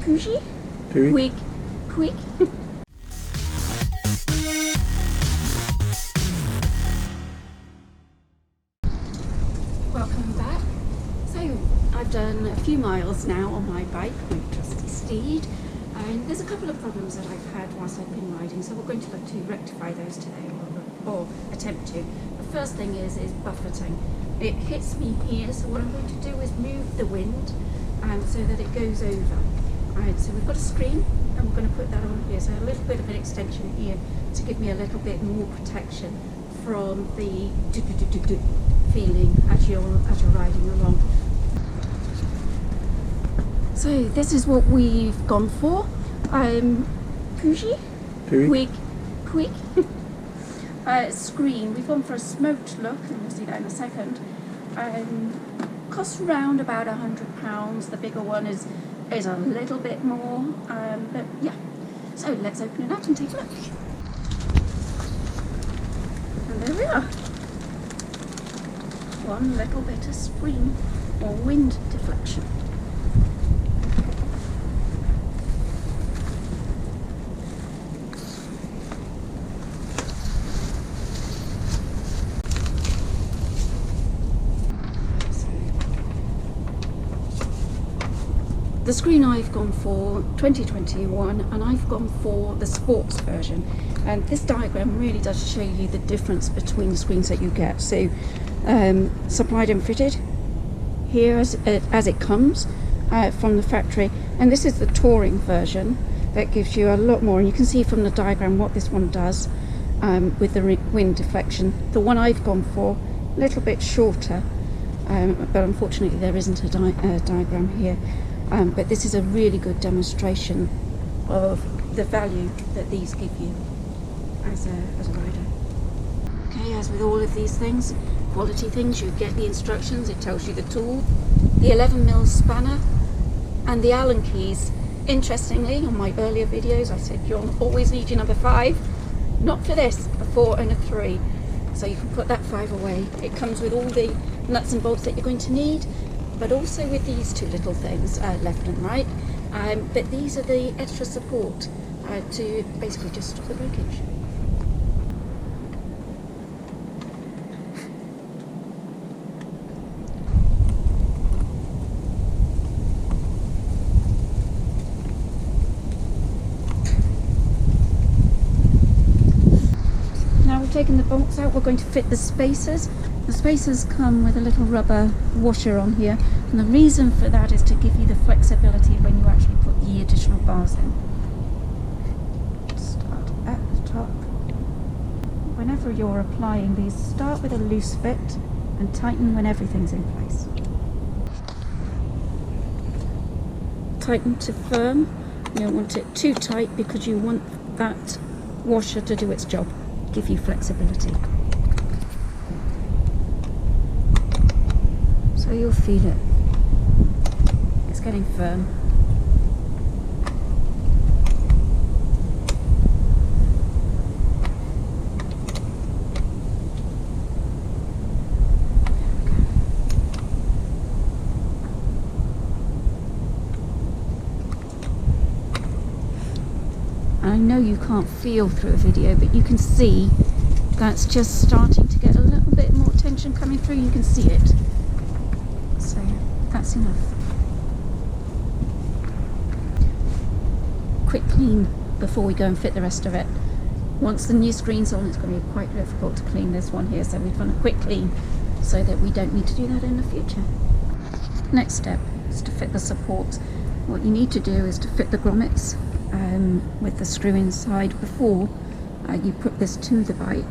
PUIG? PUIG? PUIG? Welcome back. So I've done a few miles now on my bike, my trusty steed, and there's a couple of problems that I've had whilst I've been riding, so we're going to look to rectify those today, or attempt to. The first thing is buffeting. It hits me here, so what I'm going to do is move the wind so that it goes over. Alright, so we've got a screen and we're going to put that on here, so a little bit of an extension here to give me a little bit more protection from the feeling as you're riding along. So this is what we've gone for. PUIG screen. We've gone for a smoked look, and we'll see that in a second. Costs around about £100. The bigger one is a little bit more, but yeah. So let's open it up and take a look. And there we are. One little bit of screen or wind deflection. The screen I've gone for 2021, and I've gone for the sports version, and this diagram really does show you the difference between the screens that you get. So supplied and fitted here as it comes from the factory, and this is the touring version that gives you a lot more, and you can see from the diagram what this one does with the wind deflection. The one I've gone for a little bit shorter, but unfortunately there isn't a diagram here. But this is a really good demonstration of the value that these give you as a rider. Okay, as with all of these things, quality things, you get the instructions, it tells you the tool, the 11mm spanner, and the Allen keys. Interestingly, on my earlier videos I said you'll always need your number 5. Not for this, a 4 and a 3. So you can put that 5 away. It comes with all the nuts and bolts that you're going to need, but also with these two little things, left and right. But these are the extra support to basically just stop the breakage. Now we've taken the bolts out, we're going to fit the spacers. The spacers come with a little rubber washer on here, and the reason for that is to give you the flexibility when you actually put the additional bars in. Start at the top. Whenever you're applying these, start with a loose fit and tighten when everything's in place. Tighten to firm. You don't want it too tight because you want that washer to do its job, give you flexibility. So you'll feel it. It's getting firm. I know you can't feel through a video, but you can see that's just starting to get a little bit more tension coming through. You can see it. So that's enough. Quick clean before we go and fit the rest of it. Once the new screen's on, it's going to be quite difficult to clean this one here, so we've done a quick clean so that we don't need to do that in the future. Next step is to fit the supports. What you need to do is to fit the grommets with the screw inside before you put this to the bike.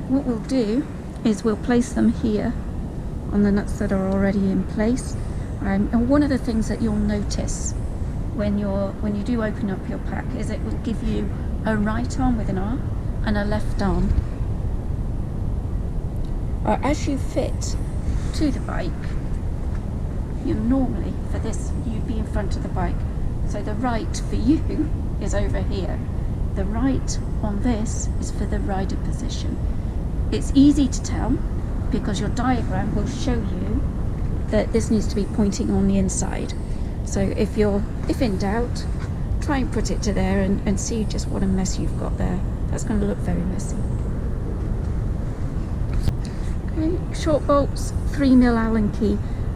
What we'll do is we'll place them here on the nuts that are already in place, and one of the things that you'll notice when you do open up your pack is it will give you a right arm with an R and a left arm. As you fit to the bike, you normally, for this, you'd be in front of the bike, so the right for you is over here. The right on this is for the rider position. It's easy to tell because your diagram will show you that this needs to be pointing on the inside. So if in doubt, try and put it to there and see just what a mess you've got there. That's going to look very messy. Okay, short bolts, 3mm Allen key.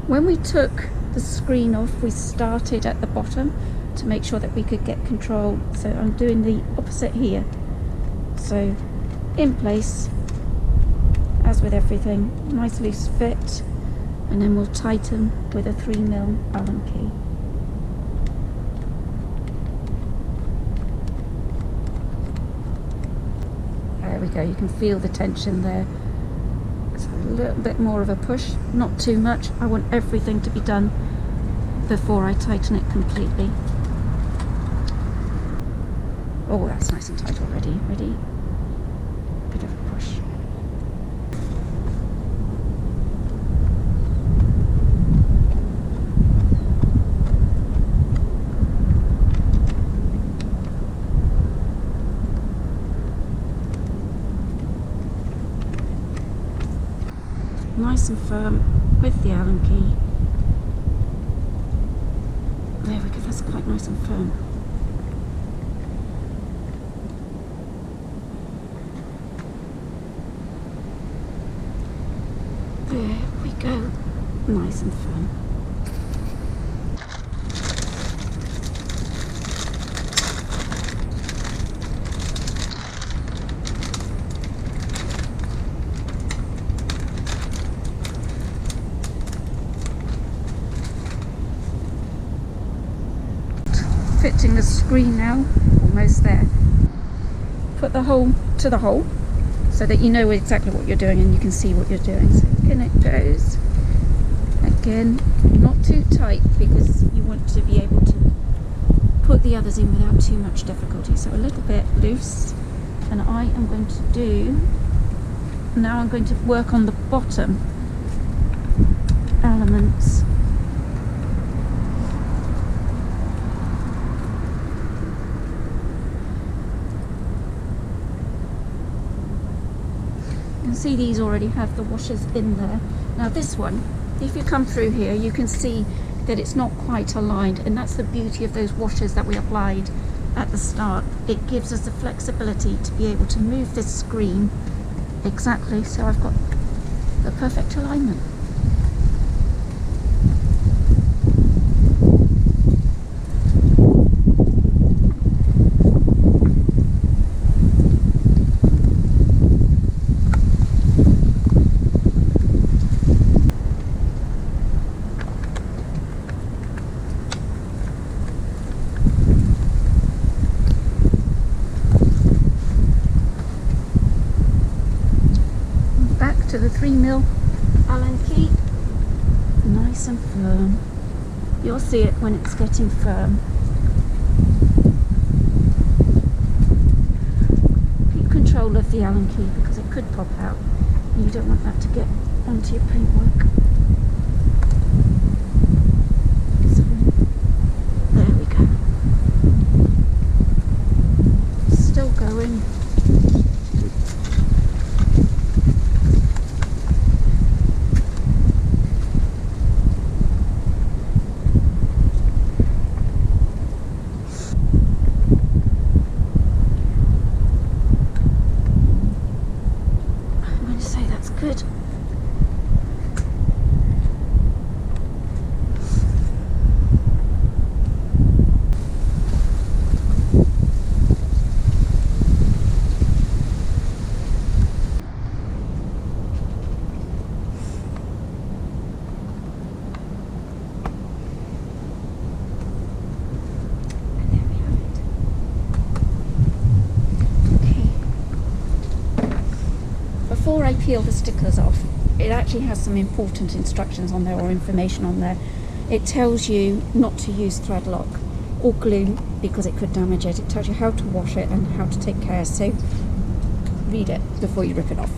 When we took the screen off, we started at the bottom to make sure that we could get control. So I'm doing the opposite here. So in place, as with everything, nice loose fit, and then we'll tighten with a 3mm Allen key. There we go, you can feel the tension there. So a little bit more of a push, not too much. I want everything to be done before I tighten it completely. Oh, that's nice and tight already. Ready? Bit of a push. Nice and firm with the Allen key. There we go, that's quite nice and firm. There we go, nice and firm. Fitting the screen now, almost there. Put the hole to the hole so that you know exactly what you're doing and you can see what you're doing. So in it goes. Again, not too tight because you want to be able to put the others in without too much difficulty. So a little bit loose, and I am going to do, now I'm going to work on the bottom elements. See, these already have the washers in there. Now this one, if you come through here, you can see that it's not quite aligned, and that's the beauty of those washers that we applied at the start. It gives us the flexibility to be able to move this screen exactly so I've got the perfect alignment. To the 3mm Allen key, nice and firm. You'll see it when it's getting firm. Keep control of the Allen key because it could pop out. You don't want that to get onto your paintwork. So, there we go. Still going. Good. Before I peel the stickers off, it actually has some important instructions on there, or information on there. It tells you not to use thread lock or glue because it could damage it. It tells you how to wash it and how to take care, so read it before you rip it off.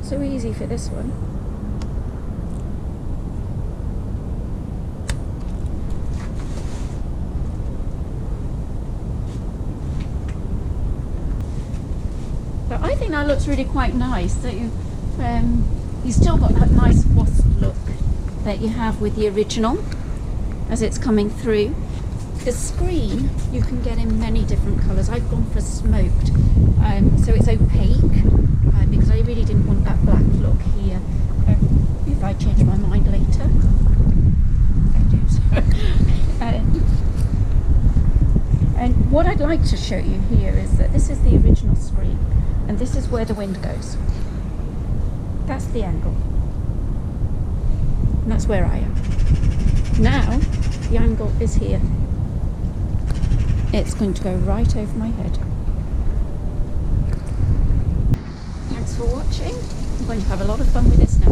So easy for this one. now looks really quite nice. So you still got that nice wasp look that you have with the original as it's coming through. The screen you can get in many different colours. I've gone for smoked, so it's opaque because I really didn't want that black look here. If I change my mind later, I do so. And what I'd like to show you here is that this is the original screen, and this is where the wind goes. That's the angle, and that's where I am. Now the angle is here. It's going to go right over my head. Thanks for watching. I'm going to have a lot of fun with this now.